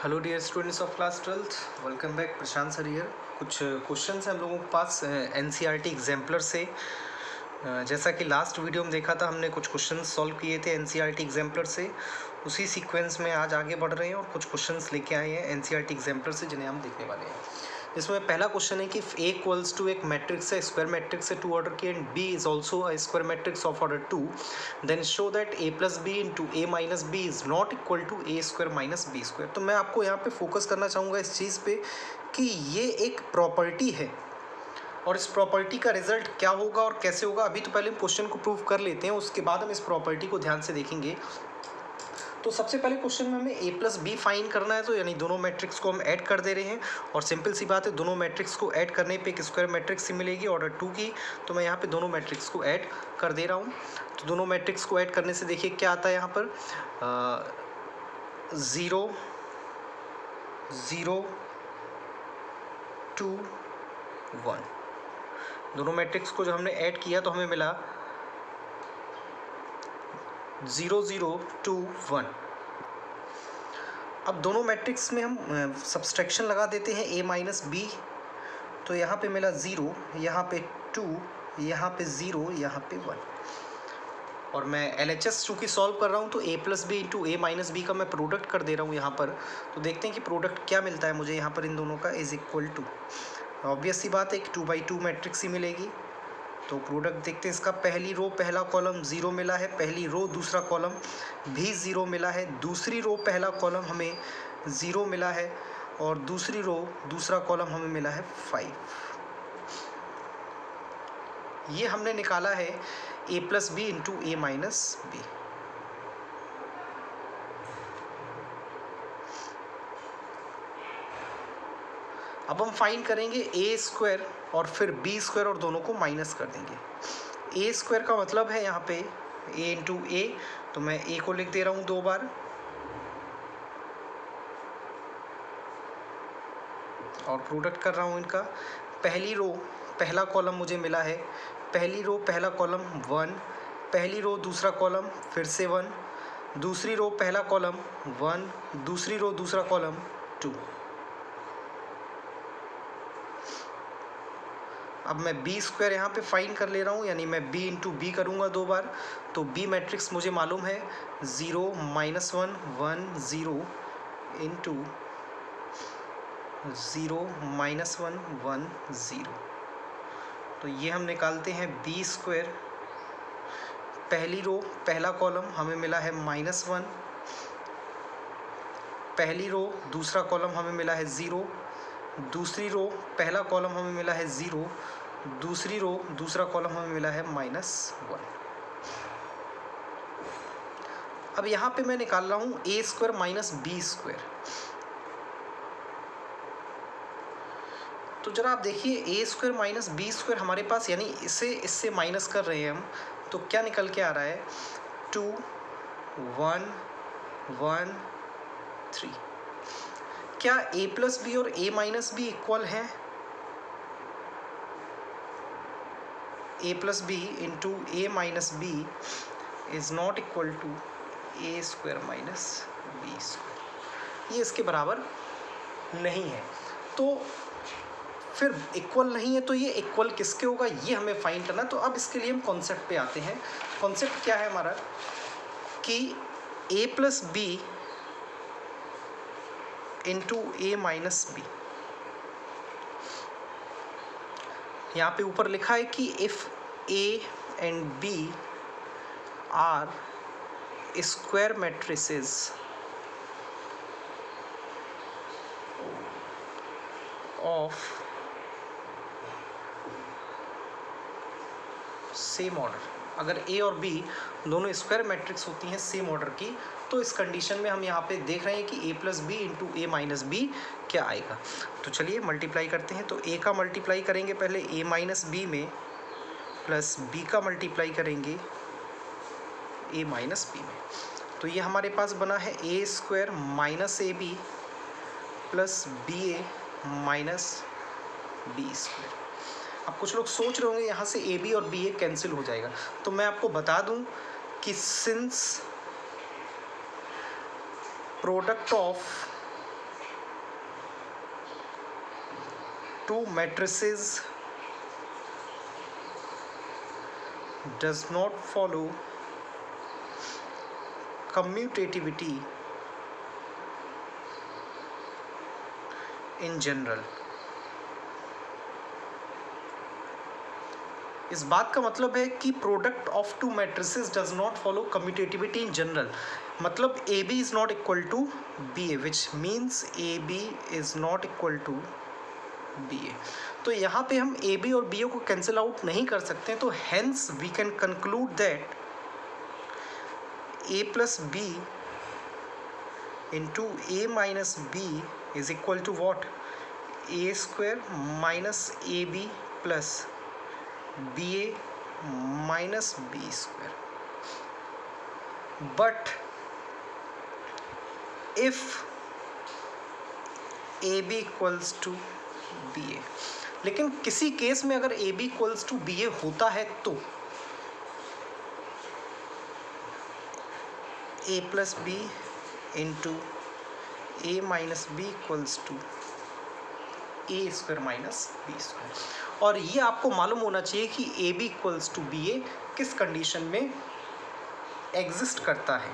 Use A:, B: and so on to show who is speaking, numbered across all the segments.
A: Hello dear students of class 12th, welcome back. Prashant sir here. कुछ questions हैं हम लोगों के पास एनसीईआरटी एग्जाम्पलर से। जैसा कि लास्ट वीडियो में देखा था, हमने कुछ क्वेश्चंस सॉल्व किए थे एनसीईआरटी एग्जाम्पलर से। उसी सीक्वेंस में आज आगे बढ़ रहे हैं और कुछ क्वेश्चंस लेके आए हैं एनसीईआरटी एग्जाम्पलर से, जिन्हें हम देखने वाले हैं। इसमें पहला क्वेश्चन है कि A इक्वल्स टू एक मैट्रिक्स है, स्क्वायर मैट्रिक्स है 2 ऑर्डर की, and B is also a square matrix of order 2, then show that A plus B into A minus B is not equal to A square minus B square. तो मैं आपको यहाँ पे focus करना चाहूँगा इस चीज़ पे कि ये एक प्रॉपर्टी है और इस प्रॉपर्टी का रिजल्ट क्या होगा और कैसे होगा। अभी तो पहले हम क्वेश्चन को प्रूव कर लेते हैं, उसके बाद हम इस प्रॉपर्टी को ध्यान से देखेंगे। तो सबसे पहले क्वेश्चन में हमें A प्लस बी फाइंड करना है, तो यानी दोनों मैट्रिक्स को हम ऐड कर दे रहे हैं। और सिंपल सी बात है, दोनों मैट्रिक्स को ऐड करने पे एक स्क्वायर मैट्रिक्स ही मिलेगी ऑर्डर 2 की। तो मैं यहाँ पे दोनों मैट्रिक्स को ऐड कर दे रहा हूँ। तो दोनों मैट्रिक्स को ऐड करने से देखिए क्या आता है यहाँ पर, 0 0 2 1। दोनों मैट्रिक्स को जब हमने ऐड किया तो हमें मिला 0 0 2 1। अब दोनों मैट्रिक्स में हम सब्सट्रैक्शन लगा देते हैं A माइनस बी। तो यहाँ पे मिला 0, यहाँ पे 2, यहाँ पे 0, यहाँ पे 1। और मैं LHS चूँकि सॉल्व कर रहा हूँ तो A plus B into A minus B का मैं प्रोडक्ट कर दे रहा हूँ यहाँ पर। तो देखते हैं कि प्रोडक्ट क्या मिलता है मुझे यहाँ पर इन दोनों का, इज इक्वल टू, ऑब्वियस सी बात है, एक 2/2 मैट्रिक्स ही मिलेगी। तो प्रोडक्ट देखते हैं इसका। पहली रो पहला कॉलम 0 मिला है, पहली रो दूसरा कॉलम भी 0 मिला है, दूसरी रो पहला कॉलम हमें 0 मिला है, और दूसरी रो दूसरा कॉलम हमें मिला है 5। ये हमने निकाला है A plus B into A minus B. अब हम फाइंड करेंगे A स्क्वायर और फिर B स्क्वायर और दोनों को माइनस कर देंगे। A स्क्वायर का मतलब है यहाँ पे A इंटू A, तो मैं A को लिख दे रहा हूँ 2 बार, और प्रोडक्ट कर रहा हूँ इनका। पहली रो पहला कॉलम मुझे मिला है, पहली रो पहला कॉलम 1, पहली रो दूसरा कॉलम फिर से 1, दूसरी रो पहला कॉलम 1, दूसरी रो दूसरा कॉलम 2। अब मैं B स्क्वायर यहाँ पे फाइंड कर ले रहा हूँ, यानी मैं B इंटू बी करूँगा 2 बार। तो B मैट्रिक्स मुझे मालूम है 0 -1 1 0 इंटू 0 -1 1 0। तो ये हम निकालते हैं B स्क्वायर। पहली रो पहला कॉलम हमें मिला है -1, पहली रो दूसरा कॉलम हमें मिला है 0, दूसरी रो पहला कॉलम हमें मिला है 0, दूसरी रो दूसरा कॉलम हमें मिला है -1। अब यहाँ पे मैं निकाल रहा हूँ A square minus B square. तो जरा आप देखिए, A square minus B square हमारे पास, यानी इससे माइनस कर रहे हैं हम, तो क्या निकल के आ रहा है, 2 1 1 3। क्या A प्लस बी और A माइनस बी इक्वल हैं? A plus B into A minus B is not equal to A square minus B square. ये इसके बराबर नहीं है। तो फिर इक्वल नहीं है तो ये इक्वल किसके होगा, ये हमें फाइंड करना। तो अब इसके लिए हम कॉन्सेप्ट पे आते हैं। कॉन्सेप्ट क्या है हमारा, कि A plus B into A minus B. यहाँ पे ऊपर लिखा है कि if A and B are square matrices of same order, अगर A और B दोनों स्क्वायर मैट्रिक्स होती हैं सेम ऑर्डर की, तो इस कंडीशन में हम यहाँ पे देख रहे हैं कि A plus B into A minus B क्या आएगा। तो चलिए मल्टीप्लाई करते हैं। तो A का मल्टीप्लाई करेंगे पहले A माइनस बी में, प्लस B का मल्टीप्लाई करेंगे A माइनस बी में। तो ये हमारे पास बना है A square minus AB plus BA minus B square. अब कुछ लोग सोच रहे होंगे यहाँ से AB और BA कैंसिल हो जाएगा। तो मैं आपको बता दूं कि since product of two matrices does not follow commutativity in general। इस बात का मतलब है कि product of two matrices does not follow commutativity in general. मतलब A B is not equal to B A, which means A B is not equal to B A. तो यहाँ पे हम ए बी और बी ए को cancel out नहीं कर सकते, तो hence we can conclude that A plus B into A minus B is equal to what, A square minus A B plus B A minus B square. But if A B equals to B A, लेकिन किसी case में अगर A B equals to B A होता है तो A plus B into A minus B equals to A square minus B square. और ये आपको मालूम होना चाहिए कि A B equals to B A किस कंडीशन में एग्जिस्ट करता है।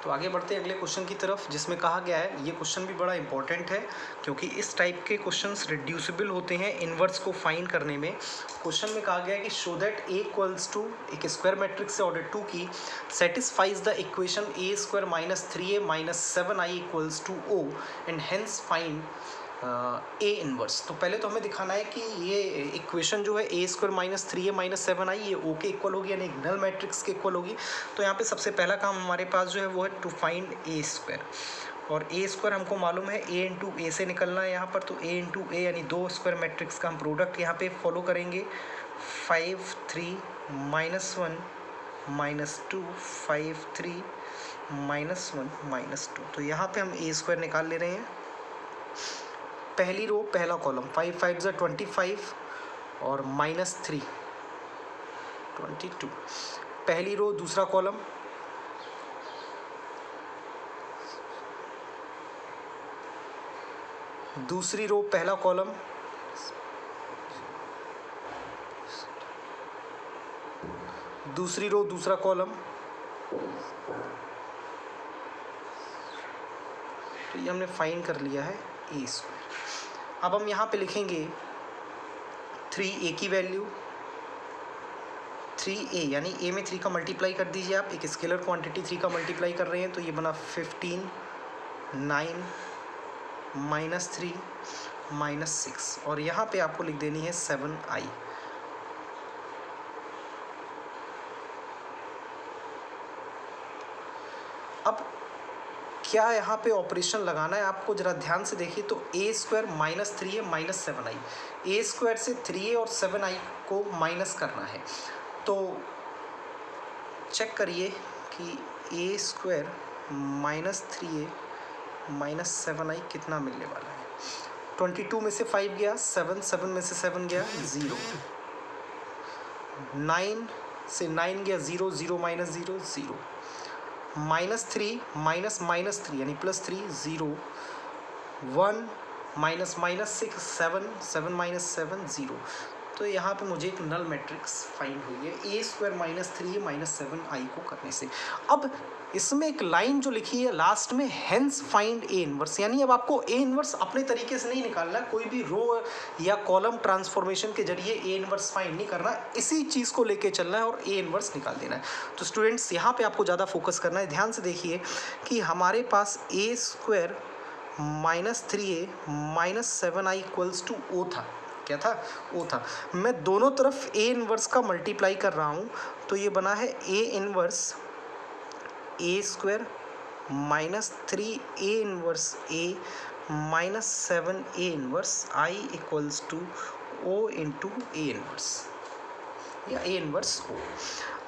A: तो आगे बढ़ते हैं अगले क्वेश्चन की तरफ, जिसमें कहा गया है, ये क्वेश्चन भी बड़ा इंपॉर्टेंट है क्योंकि इस टाइप के क्वेश्चंस रिड्यूसिबल होते हैं इन्वर्स को फाइंड करने में। क्वेश्चन में कहा गया है कि show that A equals to, एक स्क्वायर मैट्रिक्स से ऑर्डर 2 की, satisfies the equation A square minus 3a minus 7i equals to O and hence find A inverse. तो पहले तो हमें दिखाना है कि ये इक्वेशन जो है ए square minus 3a minus 7i ये ओ के इक्वल होगी, यानी एक नल मैट्रिक्स के इक्वल होगी। तो यहाँ पे सबसे पहला काम हमारे पास जो है वो है टू फाइंड ए स्क्वायर, और ए स्क्वायर हमको मालूम है ए इंटू ए से निकलना है यहाँ पर। तो ए इंटू ए यानी दो स्क्वायर मैट्रिक्स का हम प्रोडक्ट यहाँ पे फॉलो करेंगे। 5 3 माइनस 1 माइनस 2 5 3 माइनस 1 माइनस 2। तो यहाँ पे हम ए स्क्वायर निकाल ले रहे हैं। पहली रो पहला कॉलम 5 5 ज़ा 25 और माइनस 3 22। पहली रो दूसरा कॉलम, दूसरी रो पहला कॉलम, दूसरी रो दूसरा कॉलम। तो ये हमने फाइंड कर लिया है ए स्क्वायर। अब हम यहाँ पे लिखेंगे 3a की वैल्यू, 3a यानी a में 3 का मल्टीप्लाई कर दीजिए आप, एक स्केलर क्वांटिटी 3 का मल्टीप्लाई कर रहे हैं तो ये बना 15 9 माइनस 3 माइनस 6, और यहाँ पे आपको लिख देनी है 7i। अब क्या यहाँ पे ऑपरेशन लगाना है आपको, जरा ध्यान से देखिए। तो A square minus 3a minus 7i, A square से 3a और 7i को माइनस करना है। तो चेक करिए कि ए square minus 3a minus 7i कितना मिलने वाला है। 22 में से 5 गया 7, 7 में से 7 गया 0, 9 से 9 गया 0, 0 माइनस 0 0, माइनस 3 माइनस माइनस 3 यानी प्लस 3 0, 1 माइनस माइनस 6 7, 7 माइनस 7 0। तो यहाँ पे मुझे एक नल मैट्रिक्स फाइंड हुई है ए स्क्वायर माइनस 3 माइनस 7i को करने से। अब इसमें एक लाइन जो लिखी है लास्ट में, हेंस फाइंड ए इनवर्स, यानी अब आपको ए इनवर्स अपने तरीके से नहीं निकालना, कोई भी रो या कॉलम ट्रांसफॉर्मेशन के जरिए ए इनवर्स फाइंड नहीं करना, इसी चीज़ को लेके चलना है और ए इनवर्स निकाल देना है। तो स्टूडेंट्स यहाँ पे आपको ज़्यादा फोकस करना है। ध्यान से देखिए कि हमारे पास A square minus 3a minus 7i equals to O था। क्या था? ओ था। मैं दोनों तरफ ए इनवर्स का मल्टीप्लाई कर रहा हूँ, तो ये बना है A inverse A square minus 3a inverse A minus 7a inverse I equals to O into A inverse, या ए इनवर्स ओ।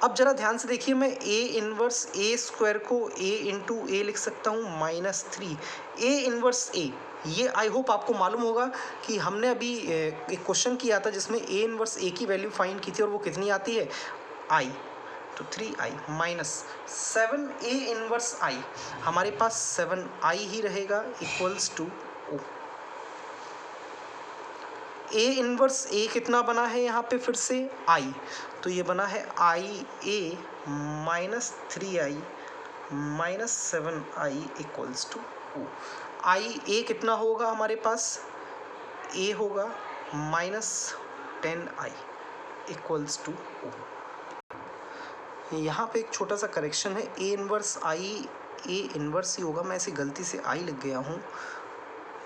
A: अब जरा ध्यान से देखिए, मैं ए इनवर्स ए स्क्वायर को ए इंटू ए लिख सकता हूँ माइनस 3 ए इनवर्स ए। ये आई होप आपको मालूम होगा कि हमने अभी एक क्वेश्चन किया था जिसमें ए इनवर्स ए की वैल्यू फाइंड की थी, और वो कितनी आती है? आई। तो 3i minus 7a inverse i, हमारे पास 7i ही रहेगा equals to O. A inverse A कितना बना है यहाँ पे फिर से आई, तो ये बना है I A minus 3i minus 7i equals to O. I A कितना होगा हमारे पास, ए होगा माइनस 10i इक्वल्स टू ओ। यहाँ पे एक छोटा सा करेक्शन है, A inverse I A inverse ही होगा, मैं इसे गलती से आई लिख गया हूँ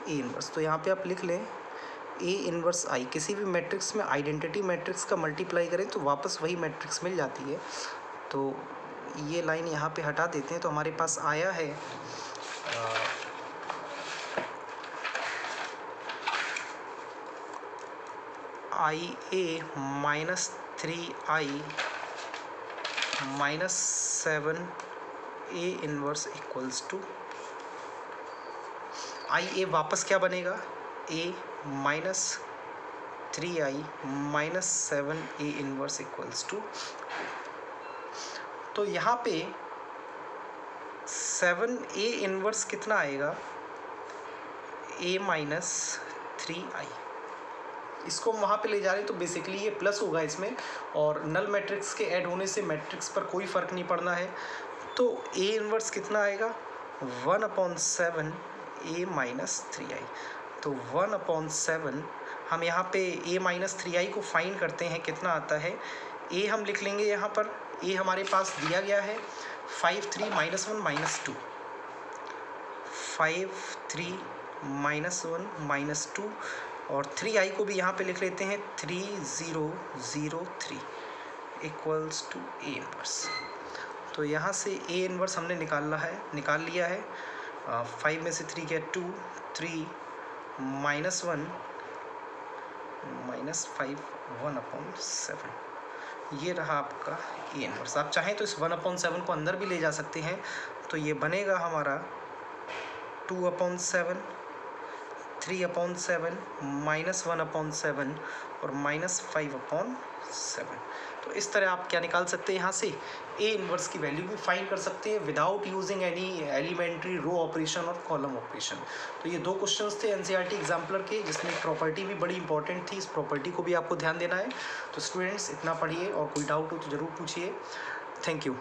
A: ए इनवर्स, तो यहाँ पे आप लिख लें ए इनवर्स आई। किसी भी मैट्रिक्स में आइडेंटिटी मैट्रिक्स का मल्टीप्लाई करें तो वापस वही मैट्रिक्स मिल जाती है, तो ये लाइन यहाँ पे हटा देते हैं, तो हमारे पास आया है I A minus 3i minus 7 A inverse equals to I A वापस क्या बनेगा, A minus 3i minus 7 A inverse equals to. तो यहाँ पे 7a इनवर्स कितना आएगा, a माइनस 3i। इसको हम वहाँ पे ले जा रहे हैं तो बेसिकली ये प्लस होगा इसमें, और नल मैट्रिक्स के ऐड होने से मैट्रिक्स पर कोई फ़र्क नहीं पड़ना है। तो a इनवर्स कितना आएगा 1/7 a माइनस 3i। तो 1/7 हम यहाँ पे a माइनस 3i को फाइंड करते हैं, कितना आता है, a हम लिख लेंगे यहाँ पर, a हमारे पास दिया गया है 5 3 -1 -2, 5 3 -1 -2, और 3i को भी यहाँ पे लिख लेते हैं 3003 इक्वल्स टू a इनवर्स। तो यहाँ से a इनवर्स हमने निकाल लिया है। 5 में से 3 गया 2, 3 -1 -5 1/7, ये रहा आपका a इनवर्स। आप चाहें तो इस 1/7 को अंदर भी ले जा सकते हैं, तो ये बनेगा हमारा 2/7 3/7 -1/7 और -5/7। तो इस तरह आप क्या निकाल सकते हैं, यहाँ से a इनवर्स की वैल्यू भी फाइंड कर सकते हैं without using any elementary row operation और कॉलम ऑपरेशन। तो ये दो क्वेश्चंस थे एनसीईआरटी एग्जाम्पलर के, जिसमें प्रॉपर्टी भी बड़ी इंपॉर्टेंट थी, इस प्रॉपर्टी को भी आपको ध्यान देना है। तो स्टूडेंट्स इतना पढ़िए, और कोई डाउट हो तो ज़रूर पूछिए। Thank you.